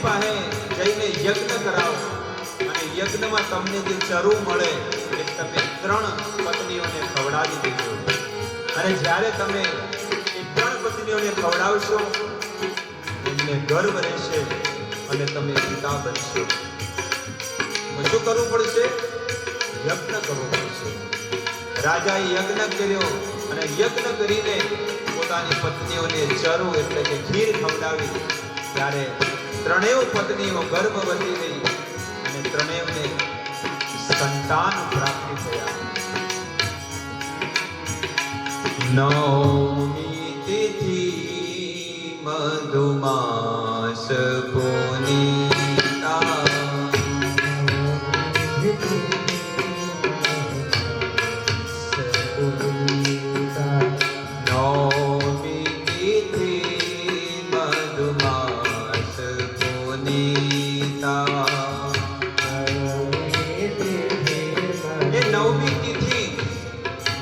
પાસે જઈને યજ્ઞ કરાવો અને યજ્ઞમાં તમને જે ચરુ મળે એ તમે 3 પત્નીઓને ખવડાવી દેજો અને જ્યારે તમે એ 3 પત્નીઓને ખવડાવશો એમને ગર્વ રહેશે અને તમે પિતા બનશો. શું કરવું પડશે? યજ્ઞ કરવો પડશે. રાજાએ યજ્ઞ કર્યો અને યજ્ઞ કરીને પોતાની પત્નીઓને ચરુ એટલે કે ખીર ખવડાવી. ત્યારે 3 પત્નીઓ ગર્ભવતી રહી અને 3ને સંતાન પ્રાપ્તિ થયા. નવમી તિથિ મધુમાસ પુનીતા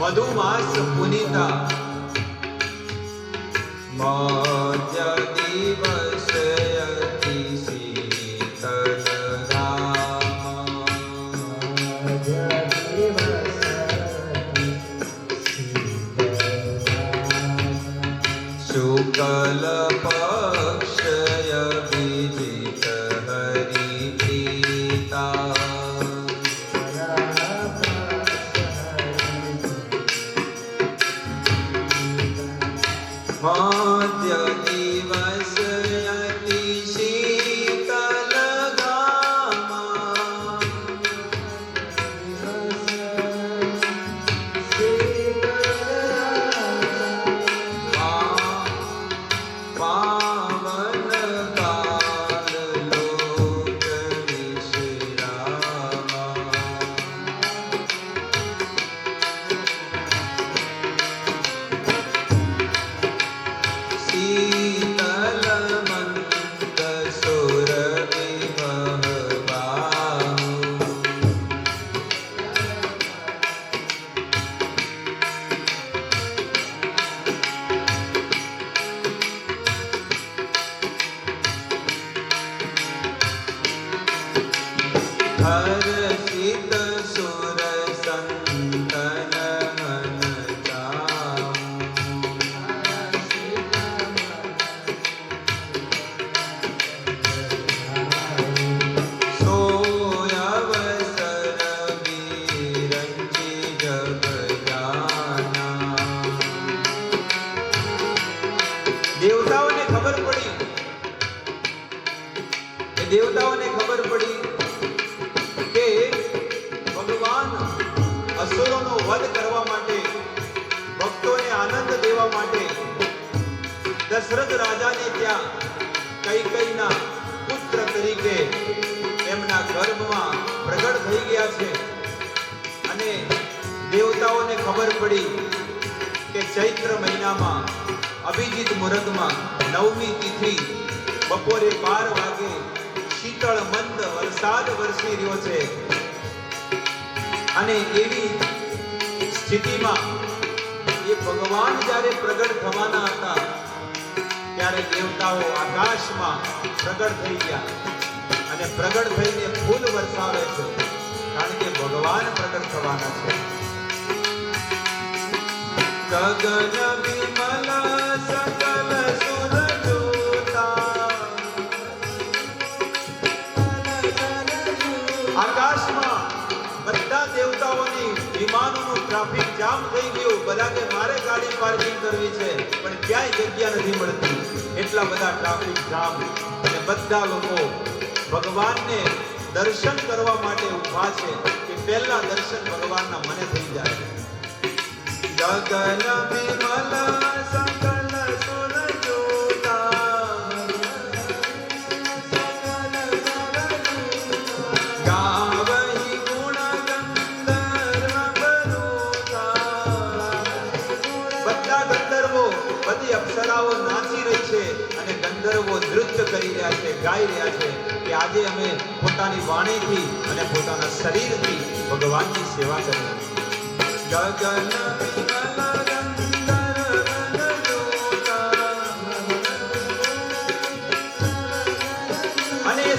મધુમાસ પુનીતા મધ્ય દિવસ અતિ શીતલ શુક્લ પક્ષય વિજિત હરિપ્રીતા મધ્ય દિવસ અતિ શીતલ ગામા પાવન કાલ લોક વિશ્રામા શીતલ મંદ સુર વિભવાહુ હર્ષિત સુર સંતન મન ચાહુ દેવતાઓને ખબર પડી કે ભગવાન અસુરોનો વધ કરવા માટે ભક્તોને આનંદ દેવા માટે દશરથ રાજાને ત્યાં કૈકેયીના પુત્ર તરીકે એમના ગર્ભમાં પ્રગટ થઈ ગયા છે. અને દેવતાઓને ખબર પડી કે ચૈત્ર મહિનામાં અભિજીત મુહૂર્તમાં 9મી તિથિ બપોરે 12 વાગે શીતળ મંદ વરસાદ વરસી રહ્યો છે. અને એવી સ્થિતિમાં એ ભગવાન જ્યારે પ્રગટ થવાના હતા ત્યારે દેવતાઓ આકાશમાં પ્રગટ થઈ ગયા અને પ્રગટ થઈને ફૂલ વરસાવે છે કારણ કે ભગવાન પ્રગટ થવાના છે. ગગન વિમલ સકલ સુર આકાશમાં બધા દેવતાઓની વિમાનોનું ટ્રાફિક જામ થઈ ગયું. બધા કે મારે ગાડી પાર્કિંગ કરવી છે પણ ક્યાંય જગ્યા નથી મળતી. એટલા બધા ટ્રાફિક જામ અને બધા લોકો ભગવાનને દર્શન કરવા માટે ઊભા છે કે પહેલા દર્શન ભગવાનના મને થઈ જાય. ગગન વિમલ સકલ સુર અપ્સરાઓ નાચી રહી છે અને ગંધર્વો નૃત્ય કરી રહ્યા છે, ગાઈ રહ્યા છે કે આજે અમે પોતાની વાણીથી અને પોતાના શરીરથી ભગવાનની સેવા કરીએ. ગગન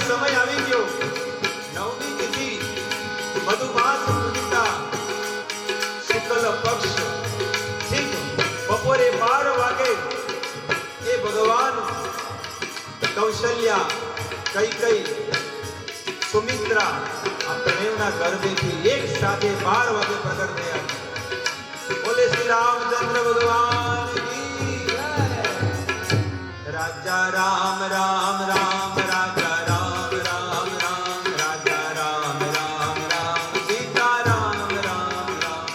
સમય આવી ગયો. નવમી તિથિ મધુમાસ પૂજિતા શુક્લ પક્ષ ઠીક બપોરે 12 વાગે એ ભગવાન કૌશલ્યા કૈકેયી સુમિત્રા આ ત્રણેયના ગર્ભેથી એક સાથે 12 વાગે પ્રગટ થયા. બોલે શ્રી રામચંદ્ર ભગવાન કી જય. રાજા રામ રામ રામ રાજા રામ રામ રામ રાજા રામ રામ રામ સીતા રામ રામ રામ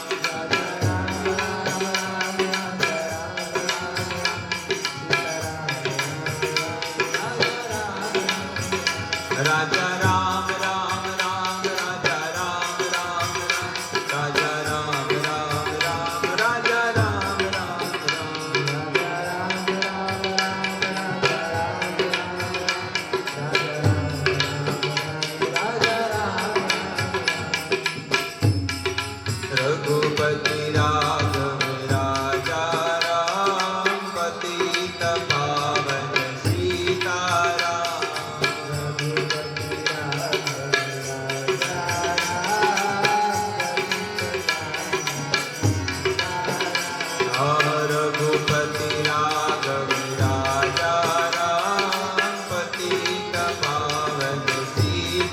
રાજા રામ રામ રાજા રામ રામ રામ રાજા રામ રામ રાજા રામ રામ રામ રાજા રામ રામ રઘુપતિ રાઘવ રાજા રામ પતિત પાવન સીતારામ રઘુપતિ રાઘવ રાજા રામ પતિત પાવન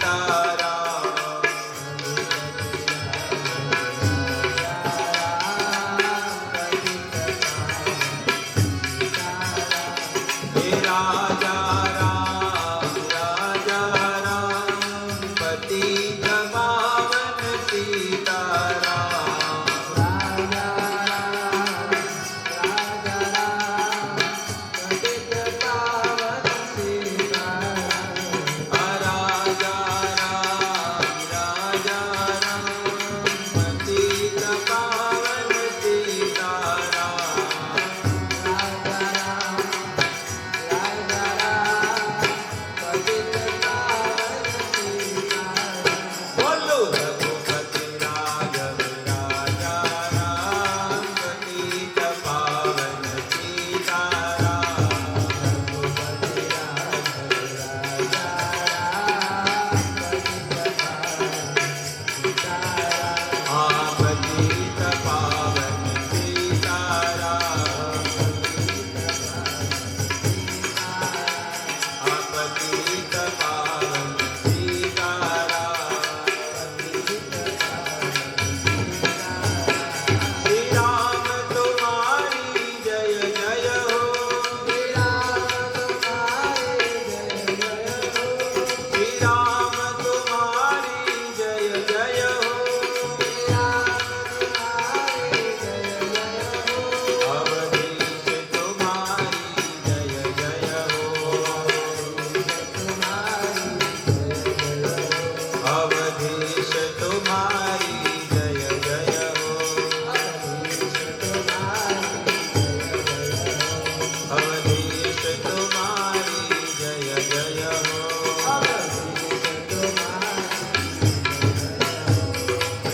સીતારામ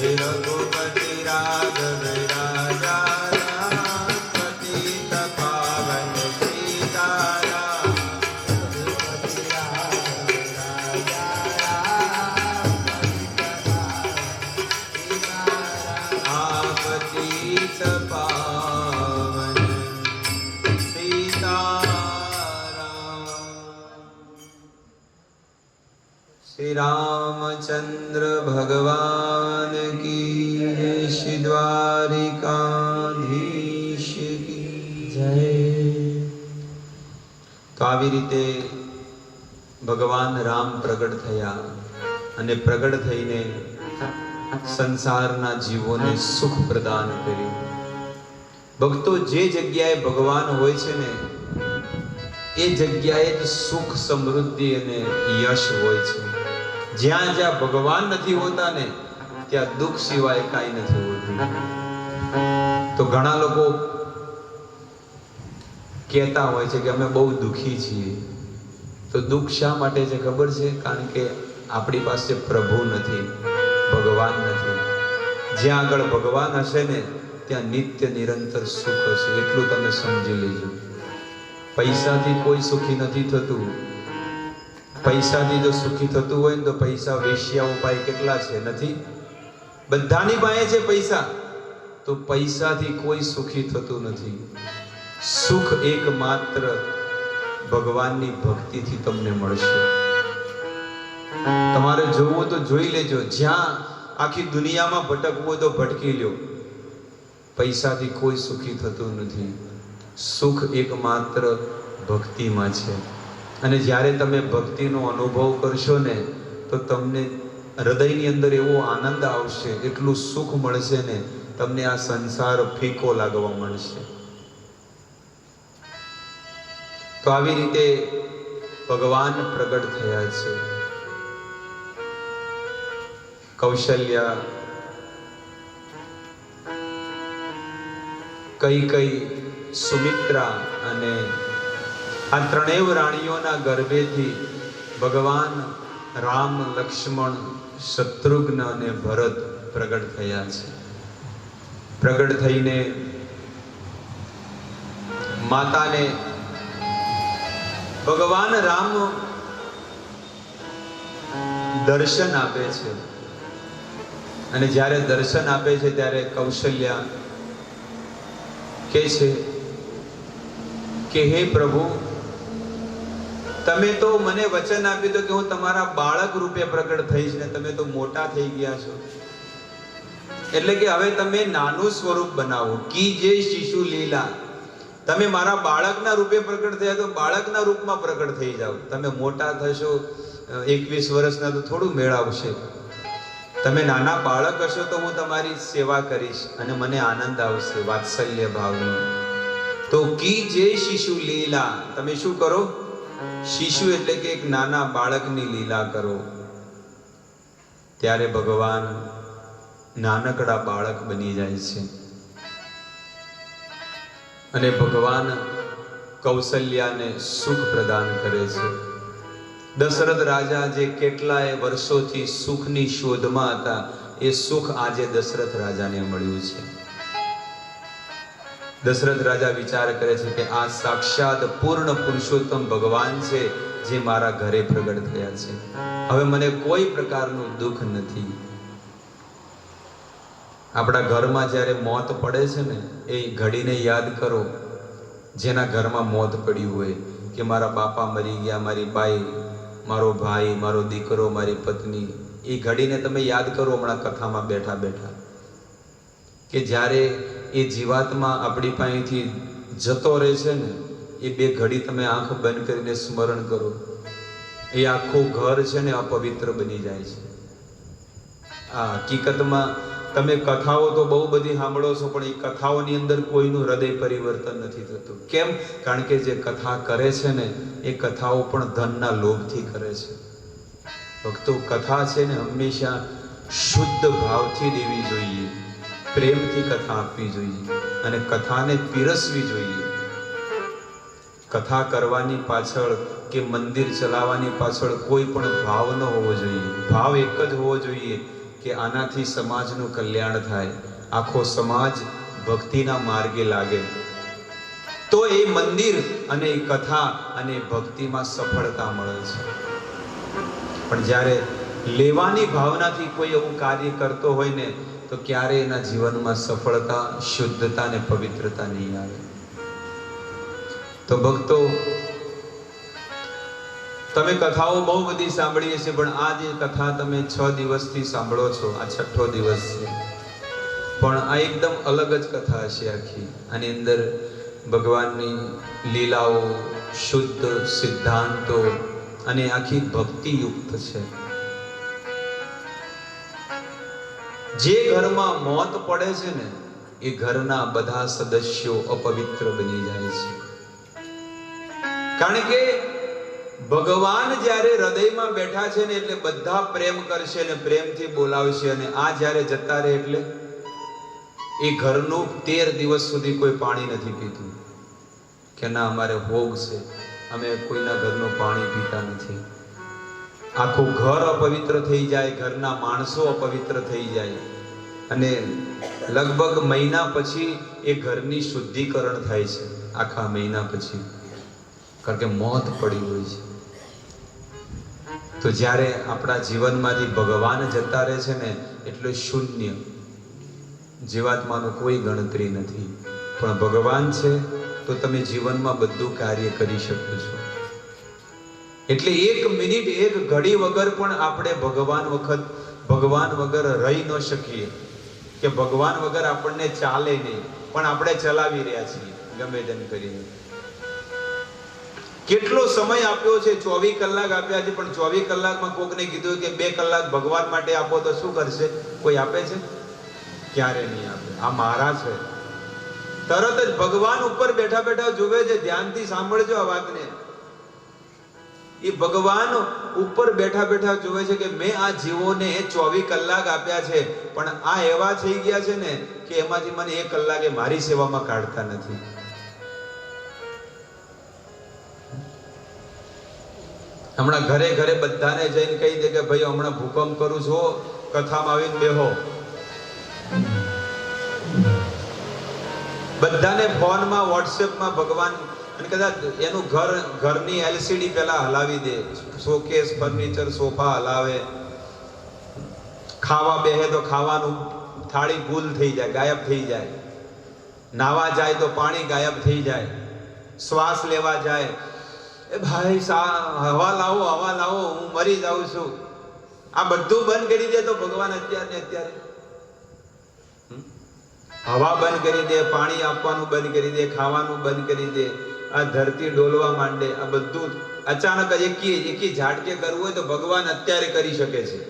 હે રાજા રામ પતિત પાવન સીતારામ श्री रामचंद्र भगवान की जय, श्री द्वारिकाधीश की जय। तो આવી રીતે ભગવાન રામ પ્રગટ થયા અને પ્રગટ થઈને સંસારના જીવોને સુખ પ્રદાન કર્યું। ભક્તો જે જગ્યાએ ભગવાન હોય છે ને એ જગ્યાએ જ સુખ સમૃદ્ધિ અને યશ હોય છે। જ્યાં જ્યાં ભગવાન નથી હોતા ને ત્યાં દુઃખ સિવાય કાંઈ નથી હોતું। તો ઘણા લોકો કહેતા હોય છે કે અમે બહુ દુઃખી છીએ। તો દુઃખ શા માટે છે ખબર છે? કારણ કે આપણી પાસે પ્રભુ નથી, ભગવાન નથી। જ્યાં આગળ ભગવાન હશે ને ત્યાં નિત્ય નિરંતર સુખ હશે, એટલું તમે સમજી લેજો। પૈસાથી કોઈ સુખી નથી થતું, પૈસાથી જો સુખી થતું હોય ને તો પૈસા વેશ્યાઓ પાસે કેટલા છે? નથી. બધાની પાસે છે પૈસા, તો પૈસાથી કોઈ સુખી થતું નથી. સુખ એકમાત્ર ભગવાનની ભક્તિથી તમને મળશે. તમારે જોવું તો જોઈ લેજો, જ્યાં આખી દુનિયામાં ભટકવું હોય તો ભટકી લ્યો, પૈસાથી કોઈ સુખી થતું નથી. સુખ એકમાત્ર ભક્તિમાં છે. અને જ્યારે તમે ભક્તિનો અનુભવ કરશો ને તો તમને હૃદયની અંદર એવો આનંદ આવશે, એટલું સુખ મળશે ને, તમને આ સંસાર ફીકો લાગવા મળશે. તો આવી રીતે ભગવાન પ્રગટ થયા છે. કૌશલ્યા, કૈકેયી, સુમિત્રા અને આ ત્રણેય રાણીઓના ગર્ભેથી ભગવાન રામ, લક્ષ્મણ, શત્રુઘ્ન અને ભરત પ્રગટ થયા છે. પ્રગટ થઈને માતાને ભગવાન રામ દર્શન આપે છે. અને જ્યારે દર્શન આપે છે ત્યારે કૌશલ્યા કહે છે કે હે પ્રભુ, તમે તો મને વચન આપ્યું હતું કે હું તમારા બાળક રૂપે પ્રગટ થઈશ, ને તમે તો મોટા થઈ ગયા છો, એટલે કે હવે તમે નાનું સ્વરૂપ બનાવો. કી જે શિશુ લીલા, તમે મારા બાળકના રૂપે પ્રગટ થયા તો બાળકના રૂપમાં પ્રગટ થઈ જાઓ. તમે મોટા થશો 21 વર્ષના તો થોડું મેળ આવશે. તમે નાના બાળક હશો તો હું તમારી સેવા કરીશ અને મને આનંદ આવશે, વાત્સલ્ય ભાવનો. તો કી જે શિશુ લીલા, તમે શું કરો? શિશુ એટલે કે એક નાના બાળકની લીલા કરો. ત્યારે ભગવાન નાનકડા બાળક બની જાય છે. અને ભગવાન કૌશલ્યાને સુખ પ્રદાન કરે છે. દશરથ રાજા જે કેટલાય વર્ષોથી સુખની શોધમાં હતા, એ સુખ આજે દશરથ રાજાને મળ્યું છે. દશરથ રાજા વિચાર કરે છે કે આ સાક્ષાત પૂર્ણ પુરુષોત્તમ ભગવાન છે જે મારા ઘરે પ્રગટ થયા છે. હવે મને કોઈ પ્રકારનું દુઃખ નથી. આપણા ઘરમાં જ્યારે મોત પડે છે ને, એ ઘડીને યાદ કરો, જેના ઘરમાં મોત પડ્યું હોય, કે મારા બાપા મરી ગયા, મારી બાઈ, મારો ભાઈ, મારો દીકરો, મારી પત્ની, એ ઘડીને તમે યાદ કરો હમણાં કથામાં બેઠા બેઠા, કે જ્યારે એ જીવાત્મા આપણી પાસેથી જતો રહે છે ને, એ બે ઘડી તમે આંખ બંધ કરીને સ્મરણ કરો, એ આખું ઘર છે ને અપવિત્ર બની જાય છે. આ હકીકતમાં તમે કથાઓ તો બહુ બધી સાંભળો છો, પણ એ કથાઓની અંદર કોઈનું હૃદય પરિવર્તન નથી થતું. કેમ? કારણ કે જે કથા કરે છે ને, એ કથાઓ પણ ધનના લોભથી કરે છે. ભક્તો, કથા છે ને હંમેશા શુદ્ધ ભાવથી દેવી જોઈએ, પ્રેમથી કથા આપવી જોઈએ અને કથાને પીરસવી જોઈએ. કથા કરવાની પાછળ કે મંદિર ચલાવવાની પાછળ કોઈ પણ ભાવ ન હોવો જોઈએ. ભાવ એક જ હોવો જોઈએ કે આનાથી સમાજનું કલ્યાણ થાય, આખો સમાજ ભક્તિના માર્ગે લાગે, તો એ મંદિર અને એ કથા અને ભક્તિમાં સફળતા મળે છે. પણ જ્યારે લેવાની ભાવનાથી કોઈ એવું કાર્ય કરતો હોય ને, તો ક્યારે એના જીવનમાં સફળતા, શુદ્ધતા અને પવિત્રતા નહીં આવે. તો ભક્તો, તમે કથાઓ બહુ બધી સાંભળી હશે, પણ આ જે કથા તમે 6 દિવસથી સાંભળો છો, આ 6થો દિવસ છે, પણ આ એકદમ અલગ જ કથા હશે આખી. આની અંદર ભગવાનની લીલાઓ, શુદ્ધ સિદ્ધાંતો અને આખી ભક્તિયુક્ત છે. જે ઘરમાં મોત પડે છે ને, એ ઘરના બધા સદસ્યો અપવિત્ર બની જાય છે. કારણ કે ભગવાન જ્યારે હૃદયમાં બેઠા છે ને, એટલે બધા પ્રેમ કરશે ને પ્રેમથી બોલાવશે. અને આ જ્યારે જતા રહે એટલે એ ઘરનું 13 દિવસ સુધી કોઈ પાણી નથી પીતું, કે ના અમારે ભોગ છે, અમે કોઈના ઘરનું પાણી પીતા નથી. આખું ઘર અપવિત્ર થઈ જાય, ઘરના માણસો અપવિત્ર થઈ જાય, અને લગભગ મહિના પછી એ ઘરની શુદ્ધિકરણ થાય છે. આખા મહિના પછી, કારણ કે મોત પડી હોય છે. તો જ્યારે આપણા જીવનમાંથી ભગવાન જતા રહે છે ને એટલે શૂન્ય, જીવાત્માનું કોઈ ગણતરી નથી. પણ ભગવાન છે તો તમે જીવનમાં બધું કાર્ય કરી શકો છો. એટલે એક મિનિટ, એક ઘડી વગર પણ આપણે ભગવાન વગર રહી ન શકીએ, કે ભગવાન વગર આપણને ચાલે નહીં, પણ આપણે ચલાવી રહ્યા છીએ ગમે તેમ કરીને. કેટલો સમય આપ્યો છે? 24 કલાક આપ્યા છે, પણ 24 કલાકમાં કોકને કીધું કે 2 કલાક ભગવાન માટે આપો તો શું કરશે? કોઈ આપે છે? ક્યારે નહીં આપે. આ મારા છે. તરત જ ભગવાન ઉપર બેઠા બેઠા જોવે છે. ધ્યાનથી સાંભળજો આ વાતને. એ ભગવાન ઉપર બેઠા બેઠા જોવે છે કે મેં આ જીવોને 24 કલાક આપ્યા છે, પણ આ એવા થઈ ગયા છે ને કે એમાંથી મને 1 કલાકે મારી સેવામાં કાઢતા નથી. હમણાં ઘરે ઘરે બધાને જઈને કહી દે કે ભાઈ હમણાં ભૂકંપ કરું છું, કથામાં આવીને બેહો. બધાને ફોનમાં, વોટ્સએપમાં ભગવાન, અને કદાચ એનું ઘરની એલસીડી પેલા હલાવી દે, શોકેસ, ફર્નિચર, સોફા હલાવે. ખાવા બેહે તો ખાવાનું થાળી ભૂલ થઈ જાય, ગાયબ થઈ જાય. નાવા જાય તો પાણી ગાયબ થઈ જાય. શ્વાસ લેવા જાય, એ ભાઈ હવા લાવો, હવા લાવો, હું મરી જાઉં છું. આ બધું બંધ કરી દે તો ભગવાન અત્યારે હવા બંધ કરી દે, પાણી આપવાનું બંધ કરી દે, ખાવાનું બંધ કરી દે, આ ધરતી ડોલવા માંડે. આ બધું અચાનક એકી ઝાટકે કરવું હોય તો ભગવાન અત્યારે કરી શકે છે.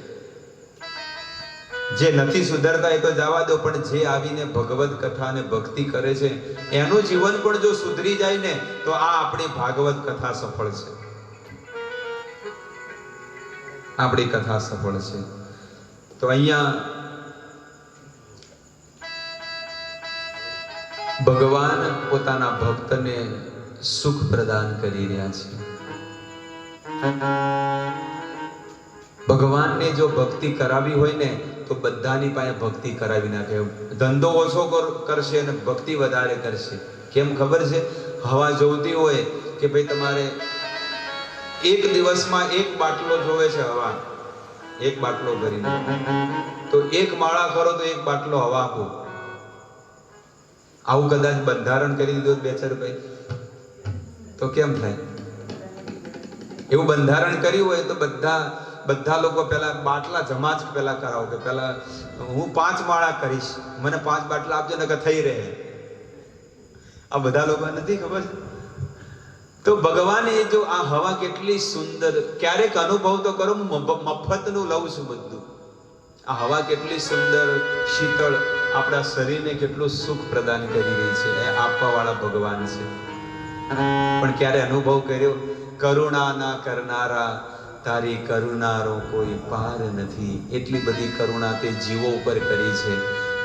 જે નથી સુધરતા એ તો જવા દો, પણ જે આવીને ભગવત કથા અને ભક્તિ કરે છે એનું જીવન પણ જો સુધરી જાય ને તો આ આપણી ભાગવત કથા સફળ છે. આપણી કથા સફળ છે. તો અહીંયા ભગવાન પોતાના ભક્તને સુખ પ્રદાન કરી રહ્યા છે. ભગવાનને જો ભક્તિ કરાવી હોય ને તો બધાની પાસે ભક્તિ કરાવી નાખે. ધંધો ઓછો કરશે અને ભક્તિ વધારે કરશે. કેમ ખબર છે? હવા જોઈતી હોય કે ભાઈ તમારે એક દિવસમાં 1 બાટલો જોવે છે હવા, 1 બાટલો ભરીને, તો 1 માળા કરો તો 1 બાટલો હવા આપો. આવું કદાચ બંધારણ કરી દીધું 2-4 ભાઈ તો કેમ થાય? એવું બંધારણ કર્યું હોય તો બધા લોકો પેલા બાટલા જમા જ પેલા કરાવો કે પેલા હું 5 માળા કરીશ, મને 5 બાટલા આપજો ને કે થઈ રહે. આ બધા લોકો નથી ખબર? તો ભગવાને જો આ હવા કેટલી સુંદર, ક્યારેક અનુભવ તો કરો, મફતનું લઉં છું બધું. આ હવા કેટલી સુંદર, શીતળ, આપણા શરીરને કેટલું સુખ પ્રદાન કરી રહી છે. એ આપવા વાળા ભગવાન છે. પણ ક્યારે અનુભવ કર્યો? કરુણા ના કરનારા, તારી કરુણાનો કોઈ પાર નથી. એટલી બધી કરુણા તે જીવો ઉપર કરી છે.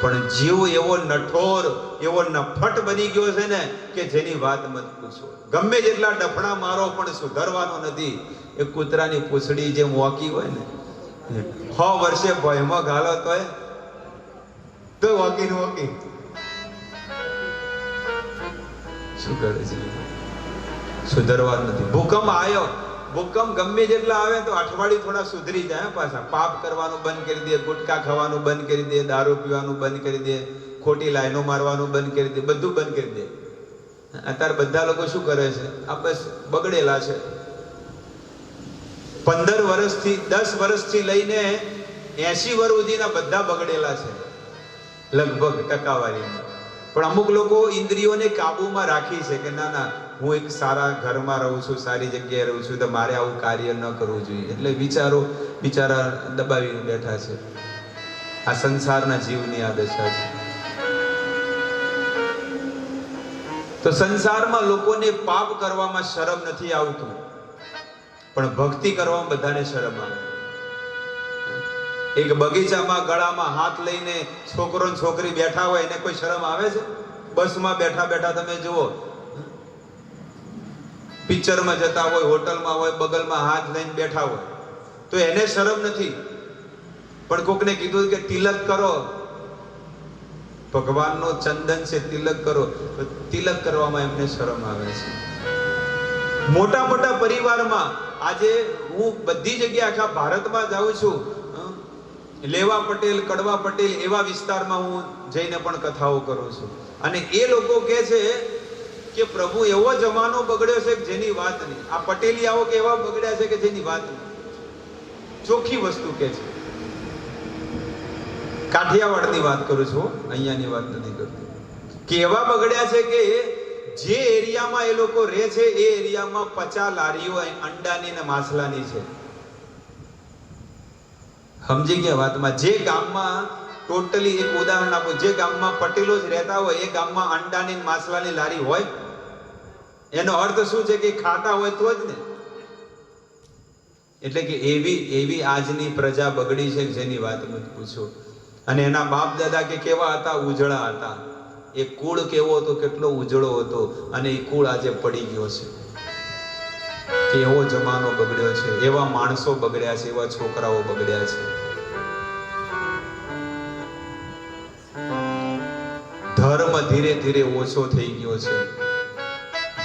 પણ જીવ એવો નઠોર, એવો નફટ બની ગયો છે ને કે જેની વાત મત પૂછો. ગમે જેટલા ડફણા મારો પણ સુધરવાનો નથી. એ કૂતરાની પૂંછડી જેમ વોકી હોય ને, 100 વર્ષે ભયમાં ગાલો તો વોકી શું કરે છે? સુધરવા નથી. ભૂકંપ આવ્યો, ભૂકંપ ગમે જેટલા આવે તો અઠવાડિયું થોડા સુધરી જાય. પાછા પાપ કરવાનું બંધ કરી દે, ગુટકા ખાવાનું બંધ કરી દે, દારૂ પીવાનું બંધ કરી દે, ખોટી લાઈનો મારવાનું બંધ કરી દે, બધું બંધ કરી દે. અત્યારે બધા લોકો શું કરે છે? આ બસ બગડેલા છે. 15 વર્ષથી 10 વર્ષથી લઈને 80 વર્ષ સુધીના બધા બગડેલા છે લગભગ ટકાવારીમાં. પણ અમુક લોકો ઇન્દ્રિયોને કાબુમાં રાખી છે કે ના હું એક સારા ઘરમાં રહું છું, સારી જગ્યાએ રહું છું, તો મારે આવું કાર્ય ન કરવું જોઈએ. એટલે બિચારા દબાવી બેઠા છે. આ સંસારના જીવની આ દશા છે. તો સંસારમાં લોકોને પાપ કરવામાં શરમ નથી આવતું, પણ ભક્તિ કરવામાં બધાને શરમ આવે. એક બગીચામાં ગળામાં હાથ લઈને છોકરો ને છોકરી બેઠા હોય એને કોઈ શરમ આવે છે? બસમાં બેઠા બેઠા તમે જુઓ, પિક્ચરમાં જતા હોય, હોટલમાં હોય, બગલમાં હાથ લઈને બેઠા હોય તો એને શરમ નથી. પણ કોકને કીધું કે તિલક કરો, ભગવાનનો ચંદન છે, તિલક કરો, તો તિલક કરવામાં એમને શરમ આવે છે. મોટા મોટા પરિવારમાં આજે હું બધી જગ્યાએ આખા ભારતમાં જાઉં છું, લેવા પટેલ, કડવા પટેલ એવા વિસ્તારમાં હું જઈને પણ કથાઓ કરું છું, અને એ લોકો કહે છે કે પ્રભુ એવો જમાનો બગડ્યો છે કે જેની વાત નહીં. આ પટેલિયાઓ કે એવા બગડ્યા છે કે જેની વાત નહીં. ચોખ્ખી વસ્તુ કે છે. કાઠિયાવાડની વાત કરું છું, અહીંયાની વાત નથી કરતો. કે એવા બગડ્યા છે કે જે એરિયામાં એ લોકો રહે છે એ એરિયામાં 50 લારીઓ અંડાની ને માછલાની છે. સમજી ગયા વાતમાં? જે ગામમાં ટોટલી, એક ઉદાહરણ આપો, જે ગામમાં પટેલો જ રહેતા હોય એ ગામમાં અંડાની માછલાની લારી હોય, એનો અર્થ શું છે કે ખાતા હોય તો જ ને. એટલે કે એવી આજની પ્રજા બગડી છે જેની વાત મત પૂછો. અને એના બાપ દાદા કે કેવા હતા? ઉજળા હતા. એ કુળ કેવો હતો? કેટલો ઉજળો હતો. અને એ કુળ આજે પડી ગયો છે. કે એવો જમાનો બગડ્યો છે, એવા માણસો બગડ્યા છે, એવા છોકરાઓ બગડ્યા છે. ધર્મ ધીરે ધીરે ઓછો થઈ ગયો છે.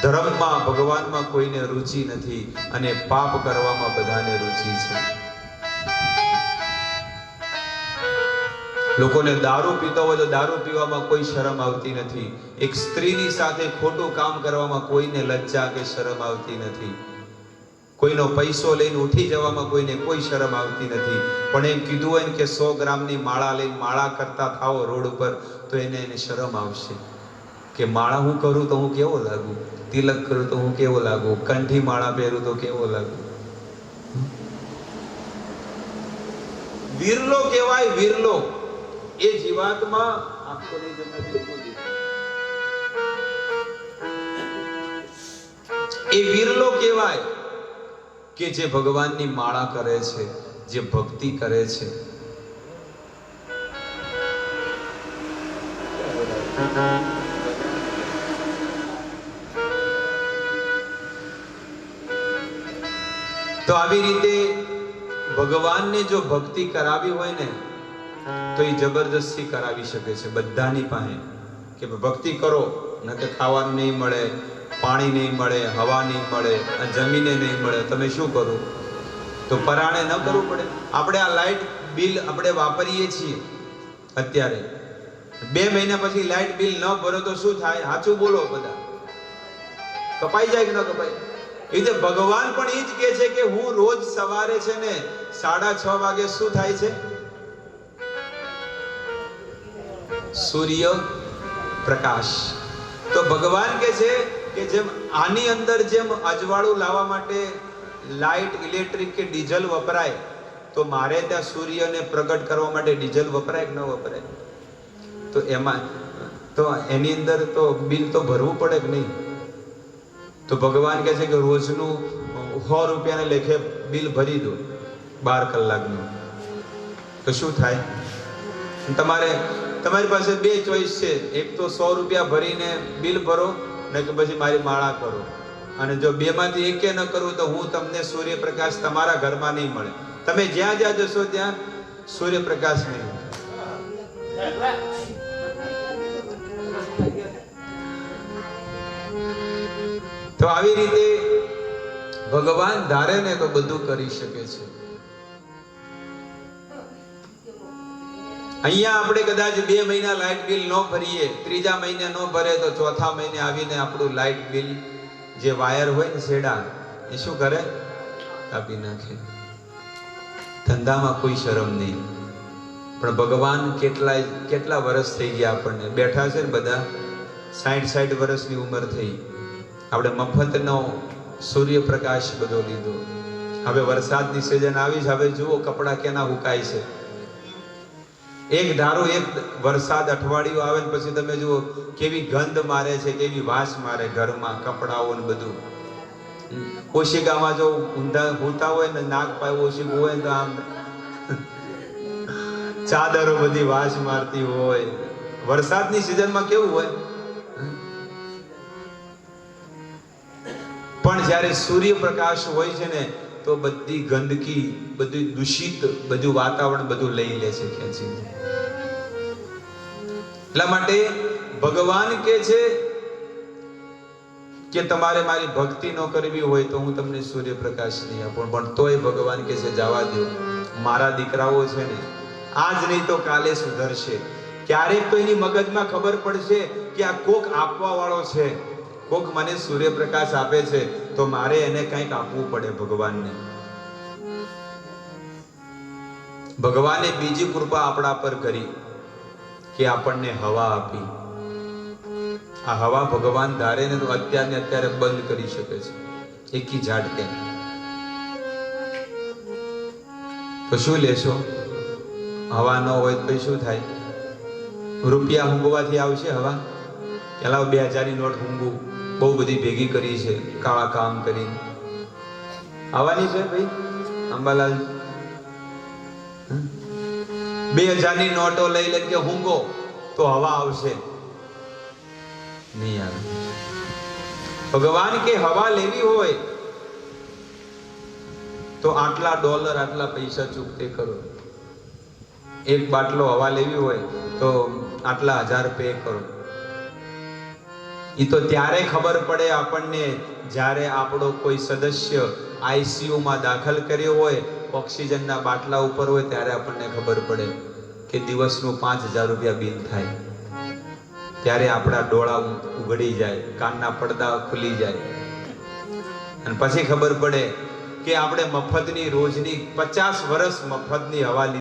ધર્મમાં, ભગવાનમાં કોઈને રુચિ નથી, અને પાપ કરવામાં બધાને રુચિ છે. લોકોને દારૂ પીતો હોય તો દારૂ પીવામાં કોઈ શરમ આવતી નથી. એક સ્ત્રીની સાથે ખોટું કામ કરવામાં કોઈને લજ્જા કે શરમ આવતી નથી. કોઈનો પૈસો લઈને ઉઠી જવામાં કોઈને કોઈ શરમ આવતી નથી. પણ એમ કીધું હોય ને કે 100 ગ્રામની માળા લઈને માળા કરતા થાઓ રોડ ઉપર, તો એને શરમ આવશે કે માળા હું કરું તો હું કેવો લાગુ, તિલક કરું તો હું કેવો લાગુ, કંઠી માળા પહેરું તો કેવો લાગુ. વિરલો કહેવાય, વિરલો. એ જીવાતમાં આપકો નહીં જમના બિલકુલ. એ વિરલો કહેવાય કે જે ભગવાનની માળા કરે છે, જે ભક્તિ કરે છે. તો આવી રીતે ભગવાનને જો ભક્તિ કરાવી હોય ને તો એ જબરદસ્તી કરાવી શકે છે બધાની પાસે. કે ભક્તિ કરો, ન કે ખાવાનું નહીં મળે, પાણી નહીં મળે, હવા નહીં મળે, જમીને નહીં મળે, તમે શું કરો? તો પરાણે ન કરવું પડે. આપણે આ લાઇટ બિલ આપણે વાપરીએ છીએ અત્યારે, 2 મહિના પછી લાઇટ બિલ ન ભરો તો શું થાય? સાચું બોલો બધા. કપાઈ જાય કે ન કપાય? એ રીતે ભગવાન પણ એ જ કહે છે કે હું રોજ સવારે છે ને 6:30 વાગે શું થાય છે? સૂર્ય પ્રકાશ. તો ભગવાન કહે છે કે જેમ આની અંદર જેમ અજવાળું લાવવા માટે લાઇટ, ઇલેક્ટ્રિક કે ડીઝલ વપરાય, તો મારે ત્યાં સૂર્યને પ્રગટ કરવા માટે ડીઝલ વપરાય કે ન વપરાય? તો એમાં તો એની અંદર તો બિલ તો ભરવું પડે કે નહીં? તો ભગવાન કહે છે કે રોજનું 100 રૂપિયાને લેખે બિલ ભરી દો 12 કલાકનું. તો શું થાય? તમારી પાસે 2 ચોઈસ છે. એક તો 100 રૂપિયા ભરીને બિલ ભરો, ને કે પછી મારી માળા કરો. અને જો 2 માંથી એકે ન કરવું તો હું તમને સૂર્યપ્રકાશ તમારા ઘરમાં નહીં મળે. તમે જ્યાં જ્યાં જશો ત્યાં સૂર્યપ્રકાશ નહીં મળે. તો આવી રીતે ભગવાન ધારે ને તો બધું કરી શકે છે. અહીંયા આપણે કદાચ 2 મહિના લાઇટ બિલ ન ભરીએ, 3જા મહિને ન ભરે, તો 4થા મહિને આવીને આપણું લાઇટ બિલ જે વાયર હોય ને સેડા, એ શું કરે? કાપી નાખે. ધંધામાં કોઈ શરમ નહીં. પણ ભગવાન કેટલા વર્ષ થઈ ગયા આપણને બેઠા છે ને બધા? 60 વર્ષની ઉંમર થઈ. આપણે મફતનો સૂર્યપ્રકાશ બધો લીધો. હવે વરસાદની સિઝન આવી છે. હવે જુઓ કપડા કેના હુકાય છે. એક ધારો એક વરસાદ અઠવાડિયું આવે ને પછી તમે જુઓ કેવી ગંધ મારે છે, કેવી વાસ મારે ઘરમાં, કપડાઓ ને બધું. ઓશિકામાં જો ઊંધા હોતા હોય ને, નાક પાય ઓશિકું હોય ને, તો આમ ચાદરો બધી વાસ મારતી હોય. વરસાદની સિઝનમાં કેવું હોય? પણ જ્યારે સૂર્યપ્રકાશ હોય છે ને, તો બધી ગંદકી, બધું દૂષિત, બધું વાતાવરણ બધું લઈ લે છે ખેંચી. એટલા માટે ભગવાન કહે છે કે તમારે મારી ભક્તિ ન કરવી હોય તો હું તમને સૂર્યપ્રકાશ નહીં આપું, પણ તોય ભગવાન કહે છે જવા દો. મારા દીકરાઓ છે ને આજ નહીં તો કાલે સુધરશે. ક્યારેક તો એની મગજમાં ખબર પડશે કે આ કોક આપવા વાળો છે, કોક મને સૂર્યપ્રકાશ આપે છે, તો મારે એને કંઈક આપવું પડે ભગવાનને. ભગવાને બીજી કૃપા આપણા પર કરી કે આપણને હવા આપી. આ હવા ભગવાન ધારે ને તો અત્યારને અત્યારે બંધ કરી શકે છે એકી ઝાટકે. તો શું લેશો? હવા ન હોય તો શું થાય? રૂપિયા ઊંઘવાથી આવશે હવા? પેલા 2000 ની નોટ ઊંઘું બહુ બધી ભેગી કરી છે કાળા કામ કરી. આવવાની છે ભાઈ અંબાલાલ? 2000 ની નોટો લઈ લે કે ઊંઘો તો હવા આવશે? નહીં આવે. ભગવાન કે હવા લેવી હોય તો આટલા ડોલર આટલા પૈસા ચૂકતે કરો. એક બાટલો હવા લેવી હોય તો આટલા 1000 પે કરો. એ તો ત્યારે ખબર પડે આપણને જ્યારે આપણો કોઈ સદસ્ય ICU માં દાખલ કર્યો હોય, ઓક્સિજનના બાટલા ઉપર હોય, ત્યારે આપણને ખબર પડે કે દિવસનું 5000 રૂપિયા બિલ થાય. ત્યારે આપણા ડોળા ઉઘડી જાય, કાનના પડદા ખુલી જાય, અને પછી ખબર પડે કે આપણે મફતની રોજની 50 વર્ષ મફતની હવા